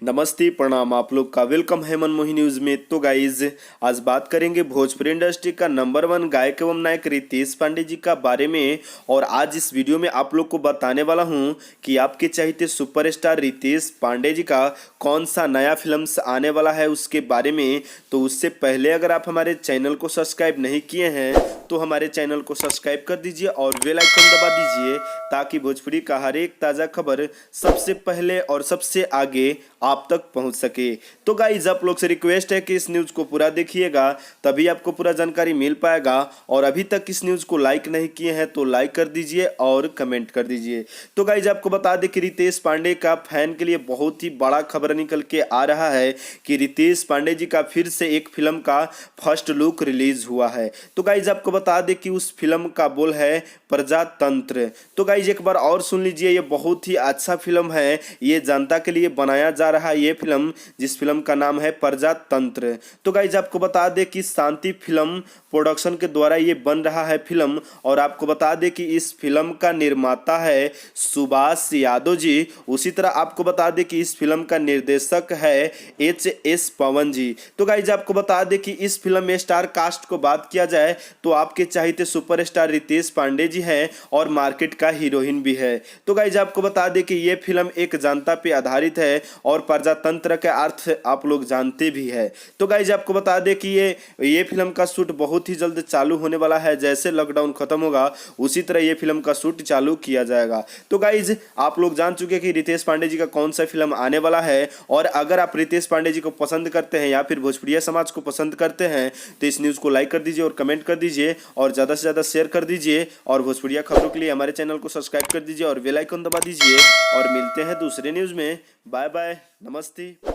नमस्ते प्रणाम, आप लोग का वेलकम है मनमोही न्यूज में। तो गाइज आज बात करेंगे भोजपुरी इंडस्ट्री का नंबर 1 गायक एवं नायक रितेश पांडे जी का बारे में। और आज इस वीडियो में आप लोग को बताने वाला हूं कि आपके चाहते सुपरस्टार रितेश पांडे जी का कौन सा नया फिल्म आने वाला है उसके बारे में। तो उससे पहले अगर आप हमारे चैनल को सब्सक्राइब नहीं किए हैं तो हमारे चैनल को सब्सक्राइब कर दीजिए और बेल आइकन दबा दीजिए ताकि भोजपुरी का हर एक ताज़ा खबर सबसे पहले और सबसे आगे आप तक पहुंच सके। तो गाइज आप लोग से रिक्वेस्ट है कि इस न्यूज़ को पूरा देखिएगा, तभी आपको पूरा जानकारी मिल पाएगा। और अभी तक इस न्यूज़ को लाइक नहीं किए हैं तो लाइक कर दीजिए और कमेंट कर दीजिए। तो गाइज आपको बता दें कि रितेश पांडे का फैन के लिए बहुत ही बड़ा खबर निकल के आ रहा है कि रितेश पांडे जी का फिर से एक फिल्म का फर्स्ट लुक रिलीज हुआ है। तो गाइज आपको बता दें कि उस फिल्म का बोल है प्रजातंत्र। तो गाइज एक बार और सुन लीजिए, ये बहुत ही अच्छा फिल्म है, ये जनता के लिए बनाया जा रहा है ये फिल्म, जिस फिल्म का नाम है प्रजातंत्र। तो गाइज आपको बता दें कि शांति फिल्म प्रोडक्शन के द्वारा ये बन रहा है फिल्म। और आपको बता दें कि इस फिल्म का निर्माता है सुभाष यादव जी। उसी तरह आपको बता दें कि इस फिल्म का निर्देशक है HS पवन जी। तो गाइज आपको बता दें कि इस फिल्म में स्टार कास्ट को बात किया जाए तो आपके चाहते सुपरस्टार रितेश पांडे जी हैं और मार्केट का हीरोइन भी है। तो गाइज आपको बता दें कि ये फिल्म एक जनता पे आधारित है और प्रजातंत्र के अर्थ आप लोग जानते भी है। तो गाइज आपको बता दें कि ये फिल्म का शूट बहुत ही जल्द चालू होने वाला है। जैसे लॉकडाउन खत्म होगा उसी तरह ये फिल्म का शूट चालू किया जाएगा। तो गाइज आप लोग जान चुके कि रितेश पांडे जी का कौन सा फिल्म आने वाला है। और अगर आप रितेश पांडे जी को पसंद करते हैं या फिर भोजपुरिया समाज को पसंद करते हैं तो इस न्यूज़ को लाइक कर दीजिए और कमेंट कर दीजिए और ज़्यादा से ज़्यादा शेयर कर दीजिए। और भोजपुरिया खबरों के लिए हमारे चैनल को सब्सक्राइब कर दीजिए और बेल आइकन दबा दीजिए। और मिलते हैं दूसरे न्यूज़ में। बाय बाय, नमस्ते।